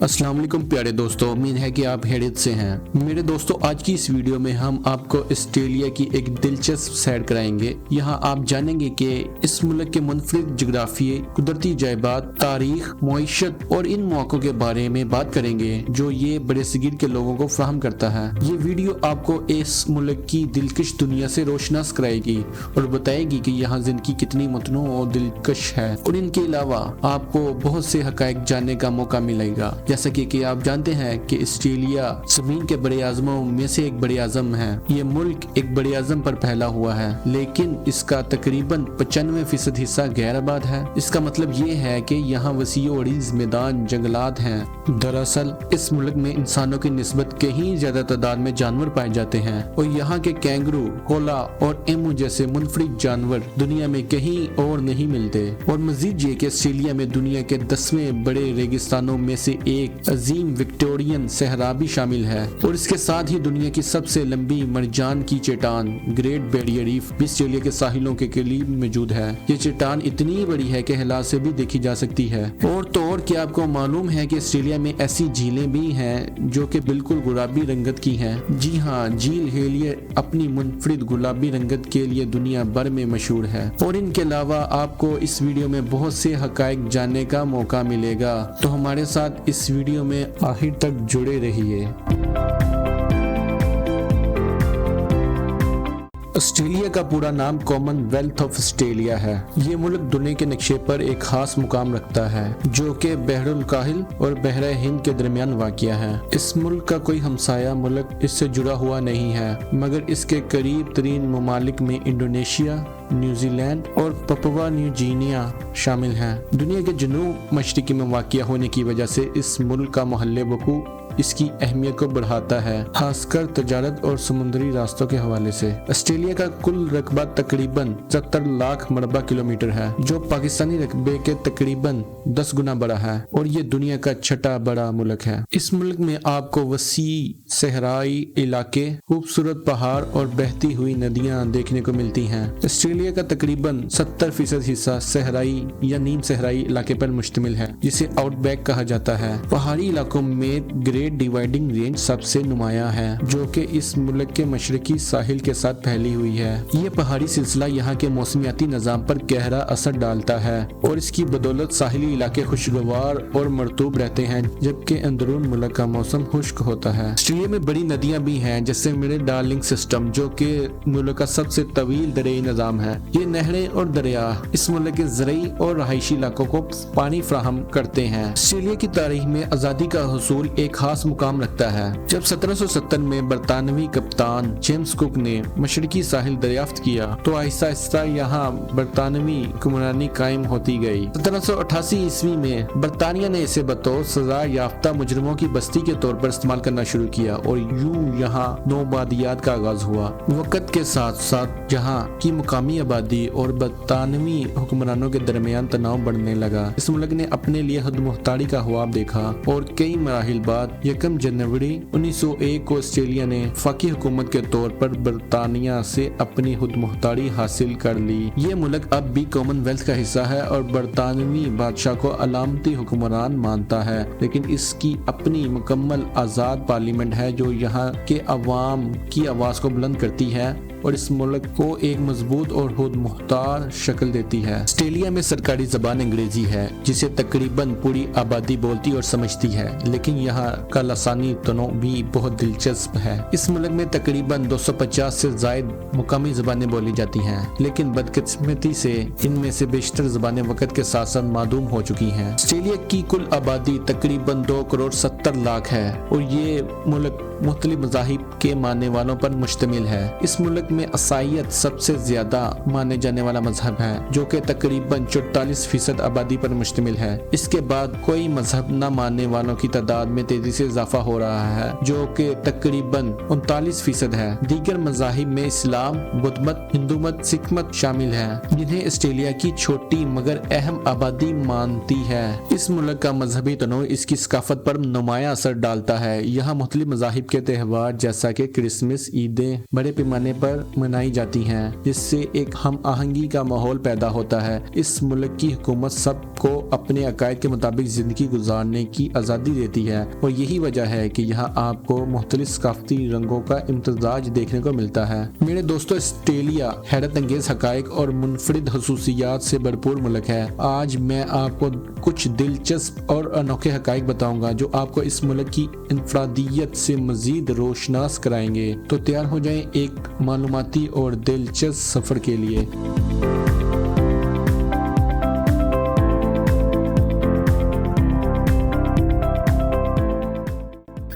अस्सलाम वालेकुम प्यारे दोस्तों, उम्मीद है कि आप खैरियत से हैं। मेरे दोस्तों, आज की इस वीडियो में हम आपको ऑस्ट्रेलिया की एक दिलचस्प सैर कराएंगे। यहाँ आप जानेंगे कि इस मुल्क के मुनफरिद जोग्राफिये, कुदरती जायबात, तारीख, मईशत और इन मौकों के बारे में बात करेंगे जो ये बड़े सगीर के लोगों को फराहम करता है। ये वीडियो आपको इस मुल्क की दिलकश दुनिया से रोशनास कराएगी और बताएगी कि यहाँ जिंदगी कितनी मतनू और दिलकश है, और इनके अलावा आपको बहुत से हकायक जानने का मौका मिलेगा। जैसा कि आप जानते हैं कि ऑस्ट्रेलिया जमीन के बड़े आजमों में से एक बड़े आजम है। ये मुल्क एक बड़े आजम पर फैला हुआ है, लेकिन इसका तकरीबन 95% हिस्सा गैर आबाद है। इसका मतलब ये है कि यहाँ वसीओ अरीज मैदान जंगलात हैं। दरअसल इस मुल्क में इंसानों की निस्बत कहीं ज्यादा तादाद में जानवर पाए जाते हैं, और यहाँ के कैंगरू, कोला और एमू जैसे मुनफरिद जानवर दुनिया में कहीं और नहीं मिलते। और मजीद ये कि ऑस्ट्रेलिया में दुनिया के 10वें बड़े रेगिस्तानों में से एक अजीम विक्टोरियन सहरा भी शामिल है, और इसके साथ ही दुनिया की सबसे लंबी मरजान की चट्टान ग्रेट बैरियर रीफ भी ऑस्ट्रेलिया के साहिलों के करीब मौजूद है। ये चट्टान इतनी बड़ी है कि हिला से भी देखी जा सकती है। और क्या आपको मालूम है कि ऑस्ट्रेलिया में ऐसी झीलें भी हैं जो कि बिल्कुल गुलाबी रंगत की हैं। जी हाँ, झील हेलियर अपनी मुनफरिद गुलाबी रंगत के लिए दुनिया भर में मशहूर है। और इनके अलावा आपको इस वीडियो में बहुत से हकायक जानने का मौका मिलेगा, तो हमारे साथ इस वीडियो में आखिर तक जुड़े रहिए। ऑस्ट्रेलिया का पूरा नाम कॉमनवेल्थ ऑफ ऑस्ट्रेलिया है। ये मुल्क दुनिया के नक्शे पर एक खास मुकाम रखता है, जो कि बहरुल काहिल और बहरा हिंद के दरमियान वाक़िया है। इस मुल्क का कोई हमसाया मुल्क इससे जुड़ा हुआ नहीं है, मगर इसके करीब तरीन ममालिक में इंडोनेशिया, न्यूजीलैंड और पपुआ न्यू गिनिया शामिल हैं। दुनिया के जनूब मशरिकी में वाक़िया होने की वजह से इस मुल्क का महल वकू इसकी अहमियत को बढ़ाता है, खासकर तजारत और समुद्री रास्तों के हवाले से। ऑस्ट्रेलिया का कुल रकबा तकरीबन 70 लाख मरबा किलोमीटर है, जो पाकिस्तानी रकबे के तकरीबन 10 गुना बड़ा है, और ये दुनिया का छठा बड़ा मुल्क है। इस मुल्क में आपको वसी सहराई इलाके, खूबसूरत पहाड़ और बहती हुई नदियां देखने को मिलती हैं। ऑस्ट्रेलिया का तकरीबन 70% हिस्सा सहराई या नीम सहराई इलाके पर मुश्तमिल है, जिसे आउटबैक कहा जाता है। पहाड़ी इलाकों में ग्रेट डिवाइडिंग रेंज सबसे नुमाया है, जो कि इस मुल्क के मशरकी साहिल के साथ फैली हुई है। ये पहाड़ी सिलसिला यहाँ के मौसमियाती निजाम पर गहरा असर डालता है, और इसकी बदौलत साहिली इलाके खुशगवार और मरतूब रहते हैं, जबकि अंदरून मुल्क का मौसम खुश्क होता है। ऑस्ट्रेलिया में बड़ी नदियां भी हैं, जैसे मेरे डार्लिंग सिस्टम, जो कि मुल्क का सबसे तवील दरियाई निजाम है। ये नहरें और दरिया इस मुल्क के ज़रई और रहायशी इलाकों को पानी फराहम करते हैं। ऑस्ट्रेलिया की तारीख में आज़ादी का हुसूल एक खास मुकाम रखता है। जब 1770 में बरतानवी कप्तान जेम्स कुक ने मशरकी साहिल दरियाफ्त किया, तो आहिस्ता आहिस्ता यहाँ बरतानवी हुक्मरानी कायम होती गई। 1788 ईस्वी में बरतानिया ने इसे बतौर सजा याफ्ता मुजरिमों की बस्ती के तौर पर इस्तेमाल करना शुरू किया, और यूं यहाँ नौबादियात का आगाज हुआ। वक्त के साथ साथ यहाँ की मुकामी आबादी और बरतानवी हुक्मरानों के दरमियान तनाव बढ़ने लगा। इस मुल्क ने अपने लिए खुद मुख्तारी का ख्वाब देखा, और कई मराहिल बाद 1 जनवरी 1901 को ऑस्ट्रेलिया ने फाकी हुकूमत के तौर पर बरतानिया से अपनी खुद मुख्तारी हासिल कर ली। ये मुल्क अब भी कॉमनवेल्थ का हिस्सा है और बरतानवी बादशाह को अलामती हुक्मरान मानता है, लेकिन इसकी अपनी मुकम्मल आज़ाद पार्लियामेंट है, जो यहाँ के अवाम की आवाज़ को बुलंद करती है और इस मुल्क को एक मजबूत और खुद मुख्तार शक्ल देती है। ऑस्ट्रेलिया में सरकारी जबान अंग्रेजी है, जिसे तकरीबन पूरी आबादी बोलती और समझती है, लेकिन यहाँ का लसानी तनों भी बहुत दिलचस्प है। इस मुल्क में तकरीबन 250 से ज़ायद मुकामी ज़बानें बोली जाती हैं, लेकिन बदकिस्मती से इनमें से बेशतर ज़बानें वक्त के साथ साथ मादूम हो चुकी हैं। ऑस्ट्रेलिया की कुल आबादी तकरीबन 2 करोड़ 70 लाख है, और ये मुल्क मुख्तलिफ मज़ाहिब के मानने वालों पर मुश्तमिल है। इस मुल्क में ईसाईयत सबसे ज्यादा माने जाने वाला मजहब है, जो कि तकरीबन 44% आबादी पर मुश्तमिल है। इसके बाद कोई मजहब न मानने वालों की तादाद में तेजी से इजाफा हो रहा है, जो कि तकरीबन 39% है। दीगर मजाहिब में इस्लाम, बुद्ध मत, हिंदू मत, सिख मत शामिल है, जिन्हें ऑस्ट्रेलिया की छोटी मगर अहम आबादी मानती है। इस मुल्क का मजहबी तनों इसकी सकाफत पर नुमाया असर डालता है। यहाँ मुख्तलिफ मजाहिब غریب کے تہوار جیسا کہ کرسمس، عیدیں بڑے پیمانے پر منائی جاتی ہیں، جس سے ایک ہم آہنگی کا ماحول پیدا ہوتا ہے۔ اس ملک کی حکومت سب کو اپنے عقائد کے مطابق زندگی گزارنے کی آزادی دیتی ہے، اور یہی وجہ ہے کہ یہاں آپ کو مختلف ثقافتی رنگوں کا امتزاج دیکھنے کو ملتا ہے۔ میرے دوستو، آسٹریلیا حیرت انگیز حقائق اور منفرد خصوصیات سے بھرپور ملک ہے۔ آج میں آپ کو کچھ دلچسپ اور انوکھے حقائق بتاؤں گا جو آپ کو اس ملک کی انفرادیت سے مزید روشناس کرائیں گے۔ تو تیار ہو جائیں ایک معلوماتی اور دلچسپ سفر کے لیے۔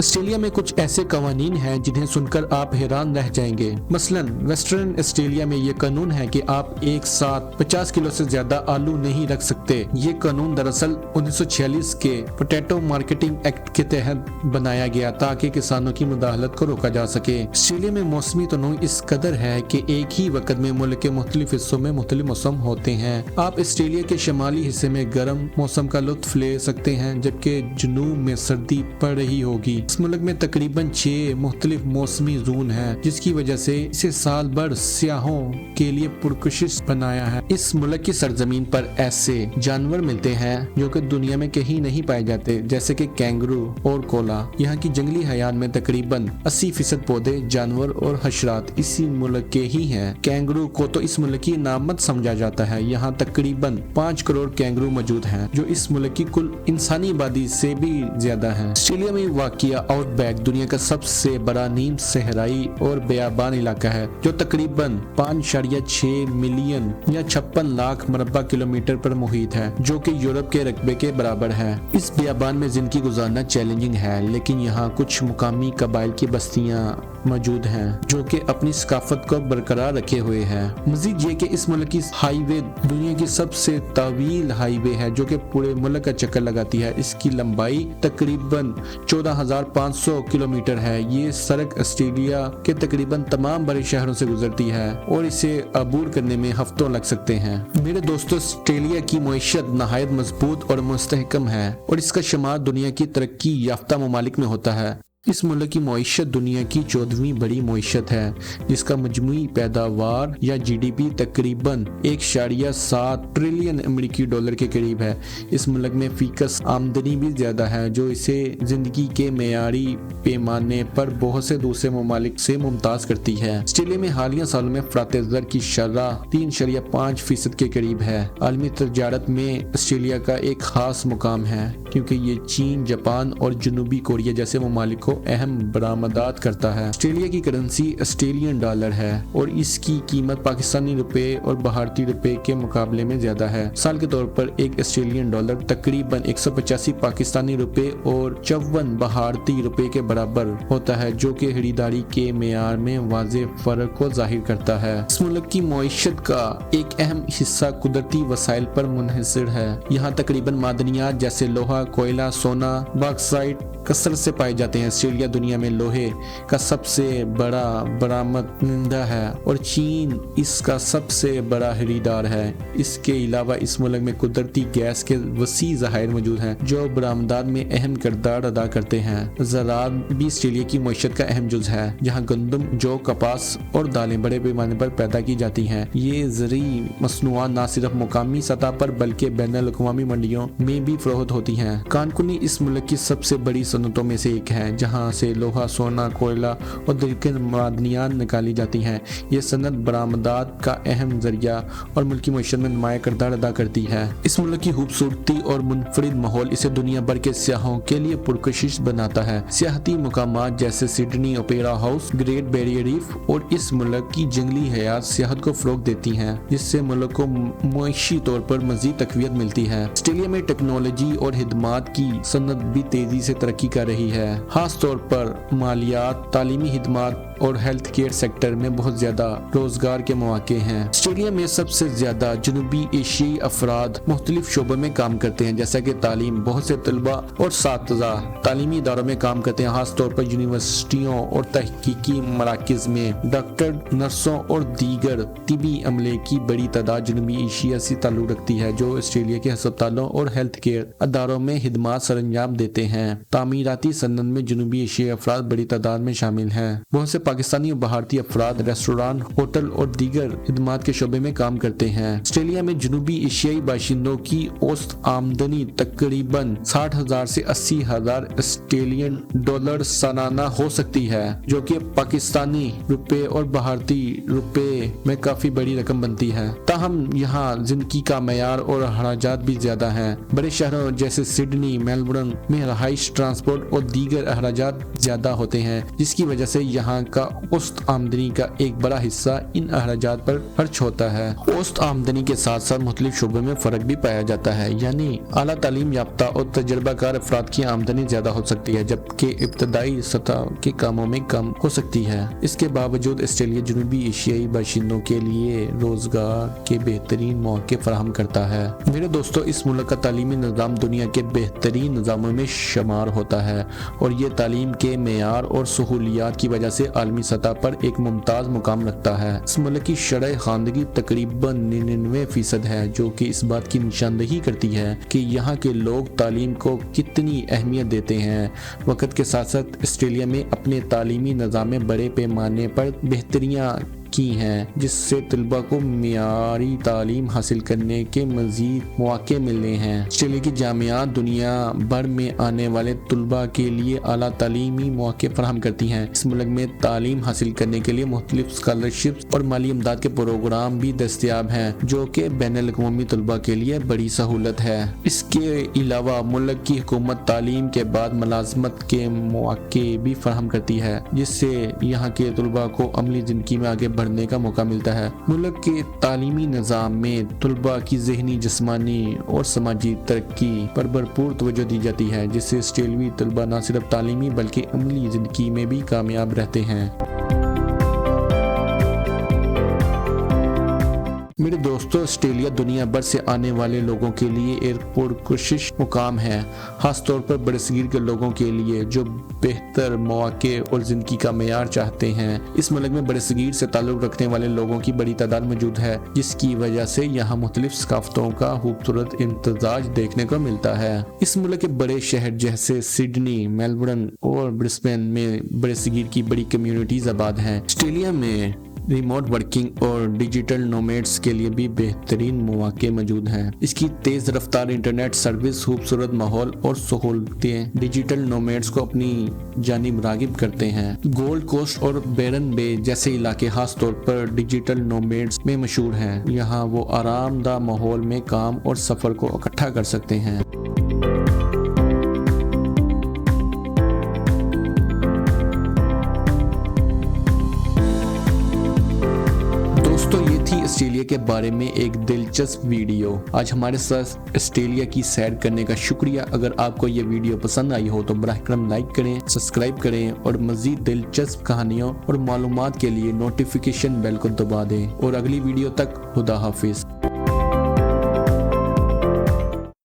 آسٹریلیا میں کچھ ایسے قوانین ہیں جنہیں سن کر آپ حیران رہ جائیں گے۔ مثلا ویسٹرن آسٹریلیا میں یہ قانون ہے کہ آپ ایک ساتھ 50 کلو سے زیادہ آلو نہیں رکھ سکتے۔ یہ قانون دراصل 1946 کے پوٹیٹو مارکیٹنگ ایکٹ کے تحت بنایا گیا تاکہ کسانوں کی مداخلت کو روکا جا سکے۔ آسٹریلیا میں موسمی تنوع اس قدر ہے کہ ایک ہی وقت میں ملک کے مختلف حصوں میں مختلف موسم ہوتے ہیں۔ آپ آسٹریلیا کے شمالی حصے میں گرم موسم کا لطف لے سکتے ہیں، جبکہ جنوب میں سردی پڑ رہی ہوگی۔ اس ملک میں تقریباً 6 مختلف موسمی زون ہیں، جس کی وجہ سے اسے سال بھر سیاحوں کے لیے پرکشش بنایا ہے۔ اس ملک کی سرزمین پر ایسے جانور ملتے ہیں جو کہ دنیا میں کہیں نہیں پائے جاتے، جیسے کہ کینگرو اور کولا۔ یہاں کی جنگلی حیات میں تقریباً 80% پودے، جانور اور حشرات اسی ملک کے ہی ہیں۔ کینگرو کو تو اس ملک کی نعمت سمجھا جاتا ہے۔ یہاں تقریباً 5 کروڑ کینگرو موجود ہیں، جو اس ملک کی کل انسانی آبادی سے بھی زیادہ ہیں۔ آسٹریلیا میں واقع آؤٹ بیک دنیا کا سب سے بڑا نیم صحرائی اور بیابان علاقہ ہے، جو تقریباً 5.6 ملین یا 56 لاکھ مربع کلومیٹر پر محیط ہے، جو کہ یورپ کے رقبے کے برابر ہے۔ اس بیابان میں زندگی گزارنا چیلنجنگ ہے، لیکن یہاں کچھ مقامی قبائل کی بستیاں موجود ہیں جو کہ اپنی ثقافت کو برقرار رکھے ہوئے ہیں۔ مزید یہ کہ اس ملک کی ہائی وے دنیا کی سب سے طویل ہائی وے ہے، جو کہ پورے ملک کا چکر لگاتی ہے۔ اس کی لمبائی تقریباً 14,500 کلومیٹر ہے۔ یہ سڑک آسٹریلیا کے تقریباً تمام بڑے شہروں سے گزرتی ہے اور اسے عبور کرنے میں ہفتوں لگ سکتے ہیں۔ میرے دوستو، آسٹریلیا کی معیشت نہایت مضبوط اور مستحکم ہے اور اس کا شمار دنیا کی ترقی یافتہ ممالک میں ہوتا ہے۔ اس ملک کی معیشت دنیا کی 14ویں بڑی معیشت ہے، جس کا مجموعی پیداوار یا جی ڈی پی تقریباً 1.7 ٹریلین امریکی ڈالر کے قریب ہے۔ اس ملک میں فیکس آمدنی بھی زیادہ ہے، جو اسے زندگی کے معیاری پیمانے پر بہت سے دوسرے ممالک سے ممتاز کرتی ہے۔ آسٹریلیا میں حالیہ سالوں میں افراط زر کی شرح 3.5% کے قریب ہے۔ عالمی تجارت میں آسٹریلیا کا ایک خاص مقام ہے، کیونکہ یہ چین، جاپان اور جنوبی کوریا جیسے ممالک کو اہم برآمدات کرتا ہے۔ آسٹریلیا کی کرنسی آسٹریلین ڈالر ہے اور اس کی قیمت پاکستانی روپے اور بھارتی روپے کے مقابلے میں زیادہ ہے۔ سال کے طور پر ایک آسٹریلین ڈالر تقریباً 185 پاکستانی روپے اور 54 بھارتی روپے کے برابر ہوتا ہے، جو کہ خریداری کے معیار میں واضح فرق کو ظاہر کرتا ہے۔ اس ملک کی معیشت کا ایک اہم حصہ قدرتی وسائل پر منحصر ہے۔ یہاں تقریباً معدنیات جیسے لوہا، کوئلہ، سونا، باکسائٹ کثرت سے پائے جاتے ہیں۔ آسٹریلیا دنیا میں لوہے کا سب سے بڑا برآمد کنندہ ہے اور چین اس کا سب سے بڑا خریدار ہے۔ اس کے علاوہ اس ملک میں قدرتی گیس کے وسیع ذخائر موجود ہیں، جو برآمدات میں اہم کردار ادا کرتے ہیں۔ زراعت بھی آسٹریلیا کی معیشت کا اہم جز ہے، جہاں گندم، جو، کپاس اور دالیں بڑے پیمانے پر پیدا کی جاتی ہیں۔ یہ زرعی مصنوعات نہ صرف مقامی سطح پر بلکہ بین الاقوامی منڈیوں میں بھی فروخت ہوتی ہیں۔ کانکونی اس ملک کی سب سے بڑی صنعتوں میں سے ایک ہے، جہاں سے لوہا، سونا، کوئلہ اور دیگر معدنیات نکالی جاتی ہیں۔ یہ صنعت برآمدات کا اہم ذریعہ اور ملکی معیشت میں نمایاں کردار ادا کرتی ہے۔ اس ملک کی خوبصورتی اور منفرد ماحول اسے دنیا بھر کے سیاحوں کے لیے پرکشش بناتا ہے۔ سیاحتی مقامات جیسے Sydney Opera House, Great Barrier Reef اور اس ملک کی جنگلی حیات سیاحت کو فروغ دیتی ہیں، جس سے ملک کو معاشی طور پر مزید تقویت ملتی ہے۔ آسٹریلیا میں ٹیکنالوجی اور خدمات کی صنعت بھی تیزی سے ترقی کر رہی ہے، خاص طور پر مالیات، تعلیمی خدمات اور ہیلتھ کیئر سیکٹر میں بہت زیادہ روزگار کے مواقع ہیں۔ آسٹریلیا میں سب سے زیادہ جنوبی ایشیائی افراد مختلف شعبوں میں کام کرتے ہیں، جیسا کہ تعلیم۔ بہت سے طلباء اور اساتذہ تعلیمی اداروں میں کام کرتے ہیں، خاص طور پر یونیورسٹیوں اور تحقیقی مراکز میں۔ ڈاکٹر، نرسوں اور دیگر طبی عملے کی بڑی تعداد جنوبی ایشیا سے تعلق رکھتی ہے، جو آسٹریلیا کے ہسپتالوں اور ہیلتھ کیئر اداروں میں خدمات سر انجام دیتے ہیں۔ तामीराती सनत में जनूबी एशियाई अफराद बड़ी तादाद में शामिल हैं। बहुत से पाकिस्तानी और भारतीय अफराद रेस्टोरेंट, होटल और दीगर खिदमात के शोबे में काम करते हैं। ऑस्ट्रेलिया में जनूबी एशियाई बाशिंदों की औसत आमदनी तकरीबन 60,000 से 80,000 ऑस्ट्रेलियन डॉलर सालाना हो सकती है, जो कि पाकिस्तानी रुपए और भारतीय रुपए में काफी बड़ी रकम बनती है। ताहम यहाँ जिंदगी का मयार और अखराजात भी ज्यादा हैं। बड़े शहरों जैसे सिडनी, मेलबर्न में रहाइश, ट्रांसपोर्ट और दीगर अखराजात ज्यादा होते हैं, जिसकी वजह से यहाँ का औसत आमदनी का एक बड़ा हिस्सा इन अखराजात पर खर्च होता है। औसत आमदनी के साथ साथ मुख्तलिफ शोबों में फर्क भी पाया जाता है, यानी आला तालीम याफ्ता और तजर्बाकार अफराद की आमदनी ज्यादा हो सकती है, जबकि इब्तदाई सतह के कामों में कम हो सकती है। इसके बावजूद ऑस्ट्रेलिया जनूबी एशियाई बाशिंदों के लिए रोजगार के बेहतरीन मौके फराहम करता है। मेरे दोस्तों, इस मुल्क का तालीमी निज़ाम दुनिया के बेहतरीन निज़ामों में शुमार होता है और ये तालीम के मेयार और सहूलियात की वजह से आलमी सतह पर एक मुमताज़ मुकाम रखता है। इस मुल्क की शरह खानदगी तकरीबन 99% है, जो कि इस बात की निशानदही करती है कि यहाँ के लोग तालीम को कितनी अहमियत देते हैं। वक्त के साथ साथ ऑस्ट्रेलिया में अपने तालीमी निज़ाम में बड़े पैमाने पर बेहतरियाँ की हैं, जिससे तलबा को मियारी तालीम हासिल करने के मजीद मौके मिले हैं। ऑस्ट्रेलिया की जामियात दुनिया भर में आने वाले तलबा के लिए आला तालीमी मौके फराहम करती हैं। इस मुल्क में तालीम हासिल करने के लिए मुख्तलिफ स्कॉलरशिप और माली इमदाद के प्रोग्राम भी दस्तियाब हैं, जो कि बैनुल अक़वामी तलबा के लिए बड़ी सहूलत है। इसके अलावा मुल्क की हुकूमत तालीम के बाद मुलाजमत के मौके भी फराहम करती है, जिससे यहाँ के तलबा को अमली जिंदगी में आगे बढ़ने का मौका मिलता है। मुल्क के तालीमी निज़ाम में तलबा की ज़हनी, जिस्मानी और समाजी तरक्की पर भरपूर तवज्जो दी जाती है, जिससे ऑस्ट्रेलियाई तलबा न सिर्फ तालीमी बल्कि अमली ज़िंदगी में भी कामयाब रहते हैं। मेरे दोस्तों, ऑस्ट्रेलिया दुनिया भर से आने वाले लोगों के लिए एक पुरकशिश मुकाम है, खास तौर पर बड़े-सगीर के लोगों के लिए जो बेहतर मौके और जिंदगी का मेयार चाहते हैं। इस मुल्क में बड़े-सगीर से ताल्लुक रखने वाले लोगों की बड़ी तादाद मौजूद है, जिसकी वजह से यहाँ मुख्तलिफ सकाफतों का खूबसूरत इम्तजाज देखने को मिलता है। इस मुल्क के बड़े शहर जैसे सिडनी, मेलबर्न और ब्रिस्बेन में बड़े-सगीर की बड़ी कम्युनिटीज आबाद हैं। ऑस्ट्रेलिया में रिमोट वर्किंग और डिजिटल नोमैड्स के लिए भी बेहतरीन मौके मौजूद हैं। इसकी तेज रफ्तार इंटरनेट सर्विस, खूबसूरत माहौल और सहूलतें डिजिटल नोमैड्स को अपनी जानिब रागिब करते हैं। गोल्ड कोस्ट और बैरन बे जैसे इलाके खास तौर पर डिजिटल नोमैड्स में मशहूर हैं। यहाँ वो आरामदा माहौल में काम और सफर को इकट्ठा कर सकते हैं। दोस्तों, ये थी ऑस्ट्रेलिया के बारे में एक दिलचस्प वीडियो। आज हमारे साथ ऑस्ट्रेलिया की सैर करने का शुक्रिया। अगर आपको ये वीडियो पसंद आई हो तो बराह करम लाइक करें, सब्सक्राइब करें और मजीद दिलचस्प कहानियों और मालूमात के लिए नोटिफिकेशन बेल को दबा दें। और अगली वीडियो तक खुदा हाफिज।